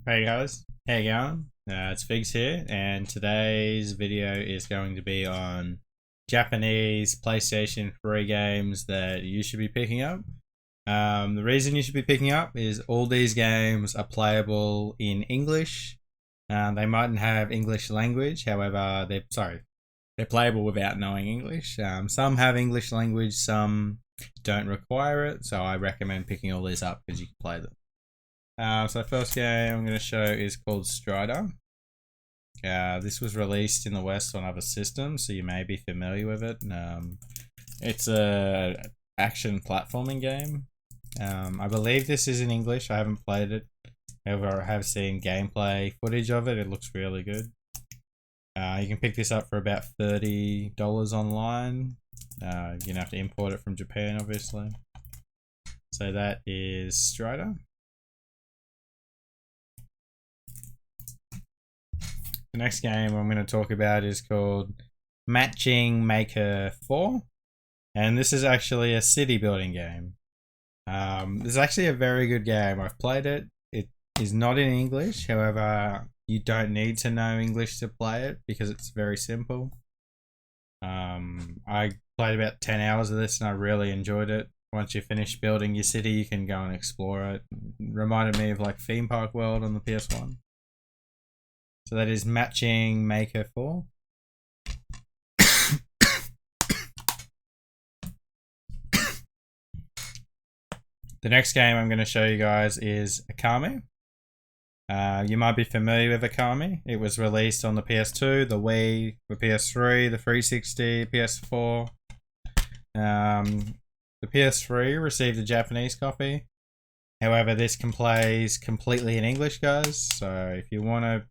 Hey guys, how you going? It's Figs here, and today's video is going to be on Japanese PlayStation 3 games that you should be picking up. The reason you should be picking up is all these games are playable in English. They mightn't have English language, however, they're playable without knowing English. Some have English language, some don't require it, so I recommend picking all these up because you can play them. So the first game I'm going to show is called Strider. This was released in the West on other systems, so you may be familiar with it. It's a action platforming game. I believe this is in English. I haven't played it. However, I have seen gameplay footage of it. It looks really good. You can pick this up for about $30 online. You're going to have to import it from Japan, obviously. So that is Strider. The next game I'm going to talk about is called Machi-ing Maker 4, and this is actually a city building game. This is actually a very good game. I've played it. It is not in English, however, you don't need to know English to play it because it's very simple. I played about 10 hours of this and I really enjoyed it. Once you finish building your city, you can go and explore it. It reminded me of like Theme Park World on the PS1. So that is Machi-ing Maker 4. The next game I'm going to show you guys is Okami. You might be familiar with Okami. It was released on the PS2, the Wii, the PS3, the 360, PS4. The PS3 received a Japanese copy. However, this plays completely in English, guys. So if you want to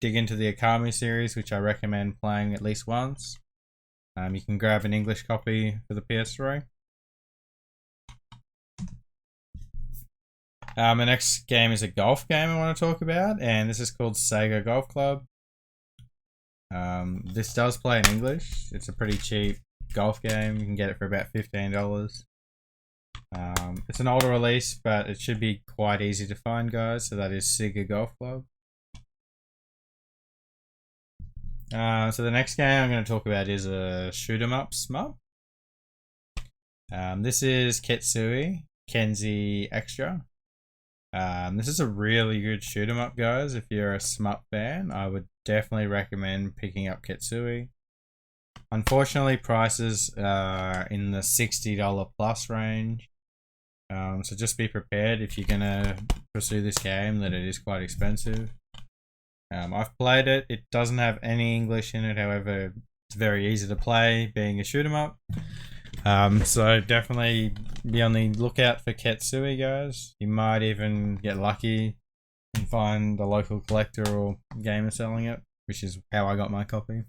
dig into the Okami series, which I recommend playing at least once, you can grab an English copy for the PS3. The next game is a golf game I want to talk about, and this is called Sega Golf Club. This does play in English. It's a pretty cheap golf game. You can get it for about $15. It's an older release, but it should be quite easy to find, guys. So that is Sega Golf Club. So the next game I'm going to talk about is a shoot 'em up SMUP. This is Ketsui Kenzi Extra. This is a really good shoot 'em up, guys. If you're a SMUP fan, I would definitely recommend picking up Ketsui. Unfortunately, prices are in the $60 plus range. So just be prepared if you're going to pursue this game that it is quite expensive. I've played it. It doesn't have any English in it. However, it's very easy to play, being a shoot 'em up. So definitely be on the lookout for Ketsui, guys. You might even get lucky and find a local collector or gamer selling it, which is how I got my copy.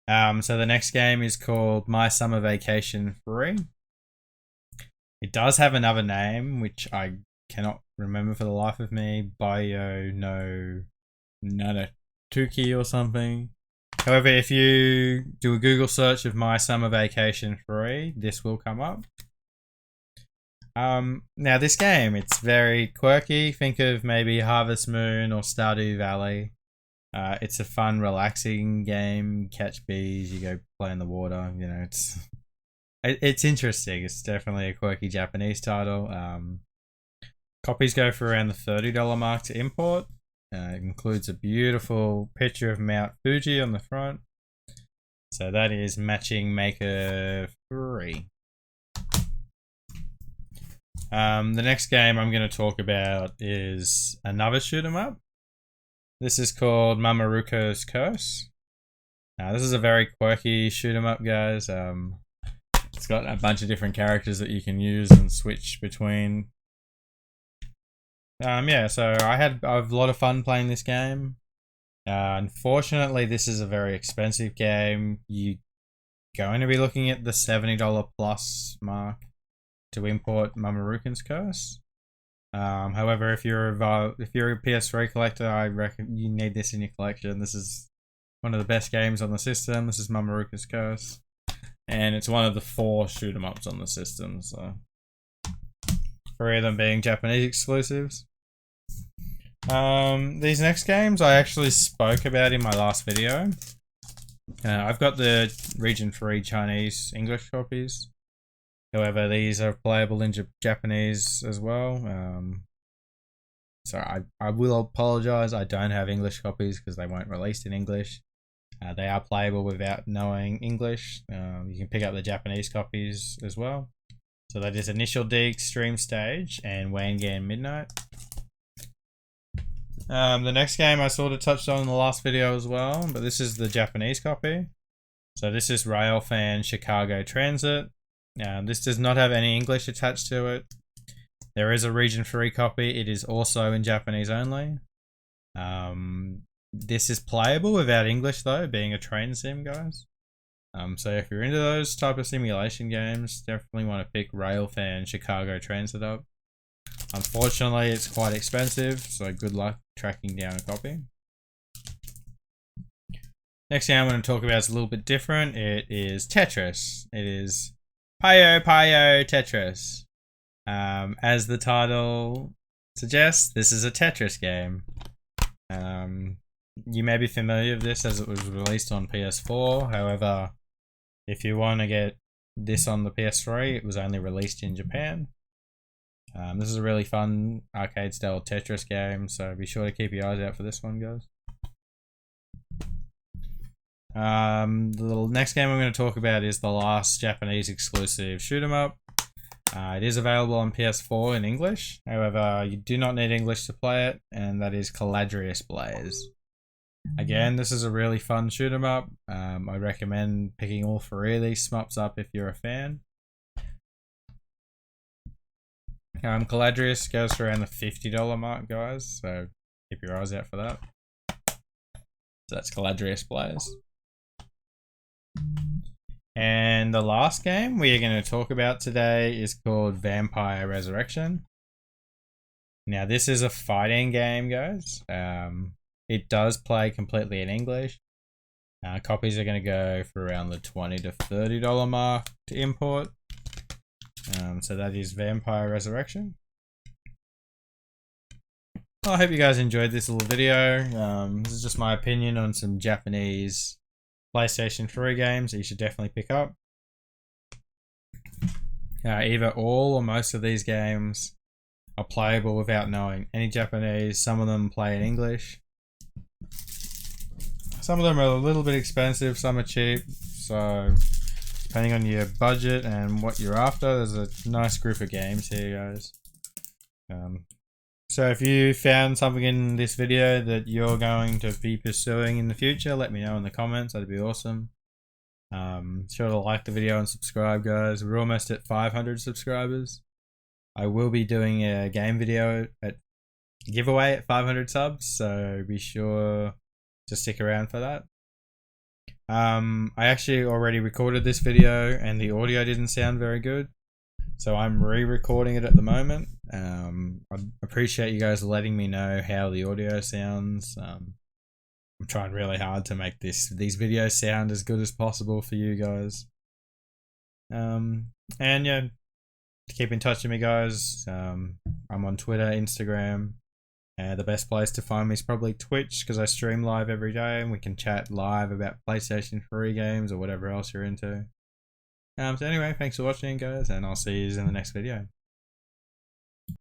So the next game is called My Summer Vacation 3. It does have another name, which I cannot remember for the life of me. Bayo no Nanatuki or something. However, if you do a Google search of My Summer Vacation 3, this will come up. Now this game, it's very quirky. Think of maybe Harvest Moon or Stardew Valley. It's a fun, relaxing game. Catch bees, you go play in the water. You know, it's interesting. It's definitely a quirky Japanese title. Copies go for around the $30 mark to import. It includes a beautiful picture of Mount Fuji on the front. So that is Machi-ing Maker 3. The next game I'm going to talk about is another shoot 'em up. This is called Mamorukun Curse. This is a very quirky shoot 'em up, guys. It's got a bunch of different characters that you can use and switch between. Yeah, so I have a lot of fun playing this game. Unfortunately, this is a very expensive game. You're going to be looking at the $70 plus mark to import Mamorukun Curse. However, if you're a PS3 collector, I reckon you need this in your collection. This is one of the best games on the system. This is Mamorukun Curse, and it's one of the 4 shoot 'em ups on the system. So 3 of them being Japanese exclusives. These next games I actually spoke about in my last video. I've got the region 3 Chinese English copies. However, these are playable in Japanese as well. So I will apologize. I don't have English copies because they weren't released in English. They are playable without knowing English. You can pick up the Japanese copies as well. So that is Initial D Extreme Stage and Wangan Midnight. The next game I sort of touched on in the last video as well, but this is the Japanese copy. So this is Railfan Chicago Transit. This does not have any English attached to it. There is a region 3 copy. It is also in Japanese only. This is playable without English though, being a train sim, guys. So if you're into those type of simulation games, definitely want to pick Railfan Chicago Transit up. Unfortunately, it's quite expensive, so good luck tracking down a copy. Next game I'm going to talk about is a little bit different. It is Tetris. It is PuyoPuyo Tetris. As the title suggests, this is a Tetris game. You may be familiar with this as it was released on PS4. However, if you want to get this on the PS3, it was only released in Japan. This is a really fun arcade style Tetris game, so be sure to keep your eyes out for this one, guys. The next game I'm going to talk about is the last Japanese exclusive shoot 'em up. It is available on PS4 in English. However, you do not need English to play it, and that is Caladrius Blaze. Again, this is a really fun shoot 'em up. I recommend picking all 3 of these shmups up if you're a fan. Caladrius goes for around the $50 mark, guys, so keep your eyes out for that. So that's Caladrius Blaze. And the last game we are going to talk about today is called Vampire Resurrection. Now this is a fighting game, guys. It does play completely in English. Copies are going to go for around the $20 to $30 mark to import. So that is Vampire Resurrection. Well, I hope you guys enjoyed this little video. This is just my opinion on some Japanese PlayStation 3 games that you should definitely pick up. Either all or most of these games are playable without knowing any Japanese. Some of them play in English. Some of them are a little bit expensive, some are cheap. So depending on your budget and what you're after, there's a nice group of games here, guys. So if you found something in this video that you're going to be pursuing in the future, let me know in the comments. That'd be awesome. Sure to like the video and subscribe, guys. We're almost at 500 subscribers. I will be doing a game video at giveaway at 500 subs, so be sure to stick around for that. I actually already recorded this video and the audio didn't sound very good, so I'm re-recording it at the moment. I appreciate you guys letting me know how the audio sounds. I'm trying really hard to make these videos sound as good as possible for you guys. And yeah, keep in touch with me, guys. I'm on Twitter, Instagram. The best place to find me is probably Twitch, because I stream live every day and we can chat live about PlayStation 3 games or whatever else you're into. So anyway, thanks for watching, guys, and I'll see you in the next video.